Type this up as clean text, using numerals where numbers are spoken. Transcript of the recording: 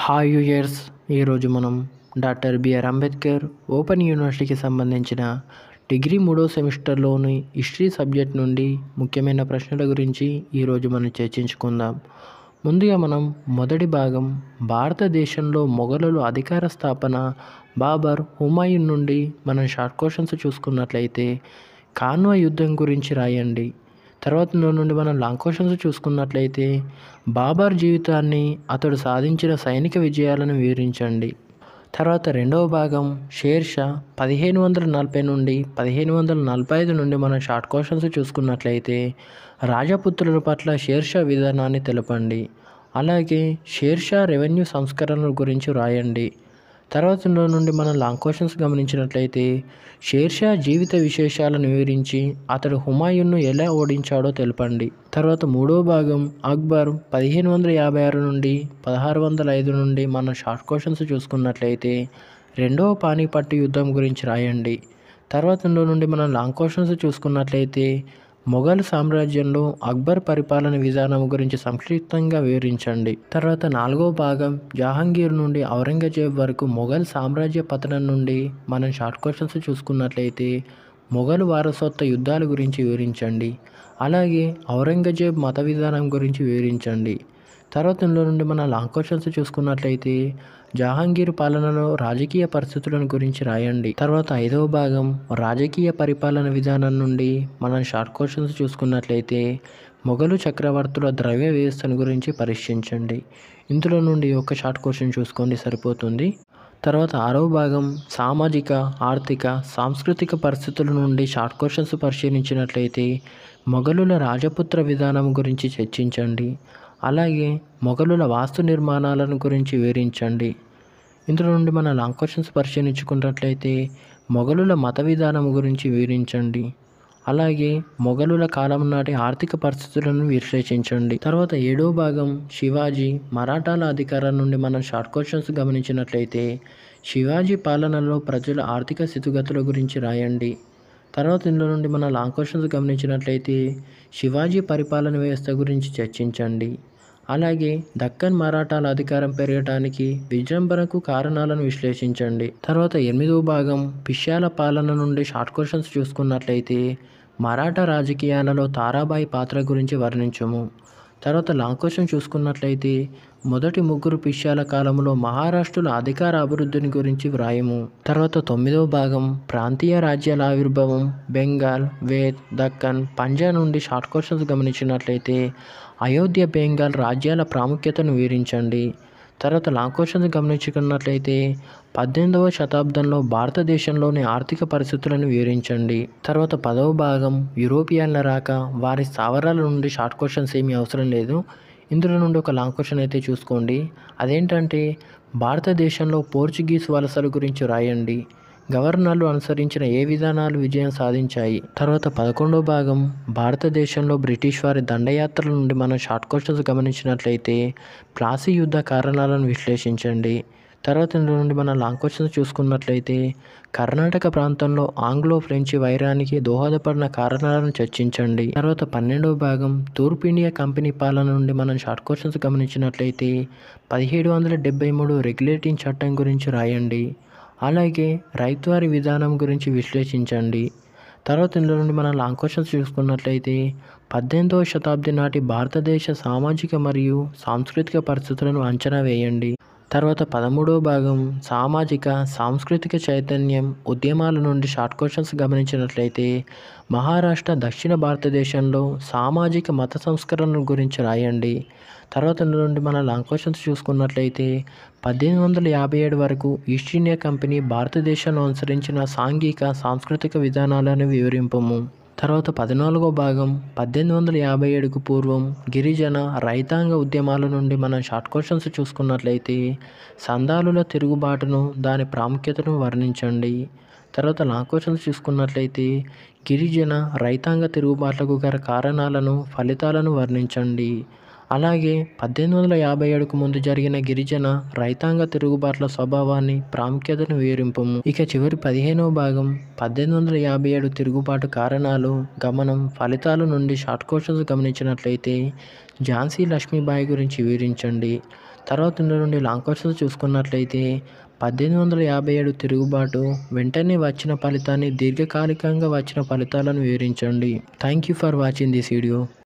Hi యూయర్స్. ఈరోజు మనం doctor BR Ambedkar open యూనివర్సిటీకి సంబంధించిన డిగ్రీ 3వ సెమిస్టర్లోని హిస్టరీ సబ్జెక్ట్ నుండి ముఖ్యమైన ప్రశ్నల గురించి ఈరోజు మనం చర్చించుకుందాం. ముందుగా మనం మొదటి భాగం భారతదేశంలో మొఘలుల అధికార స్థాపన బాబర్, హుమాయూన్ నుండి మనం షార్ట్ క్వశ్చన్స్ చూసుకున్నట్లయితే కాన్వా యుద్ధం గురించి రాయండి. తర్వాత నుండి మనం లాంగ్ క్వశ్చన్స్ చూసుకున్నట్లయితే బాబర్ జీవితాన్ని, అతడు సాధించిన సైనిక విజయాలను వివరించండి. తర్వాత రెండవ భాగం షేర్షా 1540 నుండి 1545 నుండి మనం షార్ట్ క్వశ్చన్స్ చూసుకున్నట్లయితే రాజపుత్రుల పట్ల షేర్షా విధానాన్ని తెలపండి. అలాగే షేర్షా రెవెన్యూ సంస్కరణల గురించి రాయండి. తర్వాత నుండి మనం లాంగ్ క్వశ్చన్స్ గమనించినట్లయితే షేర్షా జీవిత విశేషాలను వివరించి అతడు హుమాయూన్ను ఎలా ఓడించాడో తెలపండి. తర్వాత మూడవ భాగం అక్బర్ 1556 నుండి 1605 నుండి మనం షార్ట్ క్వశ్చన్స్ చూసుకున్నట్లయితే రెండవ పానీపట్టు యుద్ధం గురించి రాయండి. తర్వాత నుండి మనం లాంగ్ క్వశ్చన్స్ చూసుకున్నట్లయితే మొఘల్ సామ్రాజ్యంలో అక్బర్ పరిపాలన విధానం గురించి సంక్షిప్తంగా వివరించండి. తర్వాత నాలుగవ భాగం జహాంగీర్ నుండి ఔరంగజేబ్ వరకు మొఘల్ సామ్రాజ్య పతనం నుండి మనం షార్ట్ క్వశ్చన్స్ చూసుకున్నట్లయితే మొఘల్ వారసత్వ యుద్ధాల గురించి వివరించండి. అలాగే ఔరంగజేబ్ మత విధానం గురించి వివరించండి. తర్వాత నుండి మన లాంగ్ క్వశ్చన్స్ చూసుకున్నట్లయితే జహాంగీర్ పాలనలో రాజకీయ పరిస్థితులను గురించి రాయండి. తర్వాత ఐదవ భాగం రాజకీయ పరిపాలన విధానం నుండి మనం షార్ట్ క్వశ్చన్స్ చూసుకున్నట్లయితే మొఘలు చక్రవర్తుల ద్రవ్య వ్యవస్థను గురించి పరీక్షించండి. ఇందులో నుండి ఒక షార్ట్ క్వశ్చన్ చూసుకోండి సరిపోతుంది. తర్వాత ఆరవ భాగం సామాజిక, ఆర్థిక, సాంస్కృతిక పరిస్థితుల నుండి షార్ట్ క్వశ్చన్స్ పరిశీలించినట్లయితే మొఘలుల రాజపుత్ర విధానం గురించి చర్చించండి. అలాగే మొఘలుల వాస్తు నిర్మాణాలను గురించి వివరించండి. ఇందులో నుండి మన లాంగ్ క్వశ్చన్స్ పరిశీలించుకున్నట్లయితే మొఘలుల మత విధానం గురించి వివరించండి. అలాగే మొఘలుల కాలం నాటి ఆర్థిక పరిస్థితులను విశ్లేషించండి. తర్వాత ఏడవ భాగం శివాజీ, మరాఠాల అధికారం నుండి మనం షార్ట్ క్వశ్చన్స్ గమనించినట్లయితే శివాజీ పాలనలో ప్రజల ఆర్థిక స్థితిగతుల గురించి రాయండి. తర్వాత ఇందులో నుండి మన లాంగ్ క్వశ్చన్స్ గమనించినట్లయితే శివాజీ పరిపాలన వ్యవస్థ గురించి చర్చించండి. అలాగే దక్కన్ మరాఠాల అధికారం పెరగటానికి విజృంభణకు కారణాలను విశ్లేషించండి. తర్వాత ఎనిమిదవ భాగం పిష్యాల పాలన నుండి షార్ట్ క్వశ్చన్స్ చూసుకున్నట్లయితే మరాఠా రాజకీయాలలో తారాబాయి పాత్ర గురించి వర్ణించము. తర్వాత లాంగ్ క్వశ్చన్ చూసుకున్నట్లయితే మొదటి ముగ్గురు పిష్యాల కాలంలో మహారాష్ట్రుల అధికార అభివృద్ధిని గురించి వ్రాయము. తర్వాత తొమ్మిదవ భాగం ప్రాంతీయ రాజ్యాల ఆవిర్భావం బెంగాల్, వేద్, దక్కన్, పంజాబ్ నుండి షార్ట్ క్వశ్చన్స్ గమనించినట్లయితే అయోధ్య, బెంగాల్ రాజ్యాల ప్రాముఖ్యతను వివరించండి. తర్వాత లాంగ్ క్వశ్చన్స్ గమనించుకున్నట్లయితే 18వ శతాబ్దంలో భారతదేశంలోని ఆర్థిక పరిస్థితులను వివరించండి. తర్వాత 10వ భాగం యూరోపియన్ల రాక, వారి స్థావరాల నుండి షార్ట్ క్వశ్చన్స్ ఏమీ అవసరం లేదు. ఇందులో నుండి ఒక లాంగ్ క్వశ్చన్ అయితే చూసుకోండి. అదేంటంటే భారతదేశంలో పోర్చుగీస్ వలసల గురించి రాయండి. గవర్నర్లు అనుసరించిన ఏ విధానాలు విజయం సాధించాయి. తర్వాత 11వ భాగం భారతదేశంలో బ్రిటిష్ వారి దండయాత్రల నుండి మనం షార్ట్ క్వశ్చన్స్ గమనించినట్లయితే ప్లాసీ యుద్ధ కారణాలను విశ్లేషించండి. తర్వాత ఇందులో నుండి మనం లాంగ్ క్వశ్చన్స్ చూసుకున్నట్లయితే కర్ణాటక ప్రాంతంలో ఆంగ్లో ఫ్రెంచి వైరానికి దోహదపడిన కారణాలను చర్చించండి. తర్వాత 12వ భాగం తూర్పు ఇండియా కంపెనీ పాలన నుండి మనం షార్ట్ క్వశ్చన్స్ గమనించినట్లయితే 1773 రెగ్యులేటింగ్ చట్టం గురించి రాయండి. అలాగే రైతువారి విధానం గురించి విశ్లేషించండి. తర్వాత ఇందులో నుండి మనం లాంగ్ క్వశ్చన్స్ చూసుకున్నట్లయితే 18వ శతాబ్ది నాటి భారతదేశ సామాజిక మరియు సాంస్కృతిక పరిస్థితులను అంచనా వేయండి. తర్వాత 13వ భాగం సామాజిక, సాంస్కృతిక చైతన్యం ఉద్యమాల నుండి షార్ట్ క్వశ్చన్స్ గమనించినట్లయితే మహారాష్ట్ర, దక్షిణ భారతదేశంలో సామాజిక మత సంస్కరణల గురించి రాయండి. తర్వాత నుండి మన లాంగ్ క్వశ్చన్స్ చూసుకున్నట్లయితే 1857 వరకు ఈస్ట్ ఇండియా కంపెనీ భారతదేశంలో అనుసరించిన సాంఘిక, సాంస్కృతిక విధానాలను వివరింపము. తర్వాత 14వ భాగం 1857కు పూర్వం గిరిజన, రైతాంగ ఉద్యమాల నుండి మనం షార్ట్ క్వశ్చన్స్ చూసుకున్నట్లయితే సందాలుల తిరుగుబాటును, దాని ప్రాముఖ్యతను వర్ణించండి. తర్వాత లాంగ్ క్వశ్చన్స్ చూసుకున్నట్లయితే గిరిజన, రైతాంగ తిరుగుబాట్లకు గల కారణాలను, ఫలితాలను వర్ణించండి. అలాగే 1857కు ముందు జరిగిన గిరిజన, రైతాంగ తిరుగుబాట్ల స్వభావాన్ని, ప్రాముఖ్యతను వివరింపము. ఇక చివరి 15వ భాగం 1857 తిరుగుబాటు కారణాలు, గమనం, ఫలితాల నుండి షార్ట్ క్వశ్చన్స్ గమనించినట్లయితే ఝాన్సీ లక్ష్మీబాయి గురించి వివరించండి. తర్వాత నుండి లాంగ్ క్వశ్చన్స్ చూసుకున్నట్లయితే 1857 తిరుగుబాటు వెంటనే వచ్చిన ఫలితాన్ని దీర్ఘకాలికంగా వచ్చిన ఫలితాలను వివరించండి. Thank you for watching this video.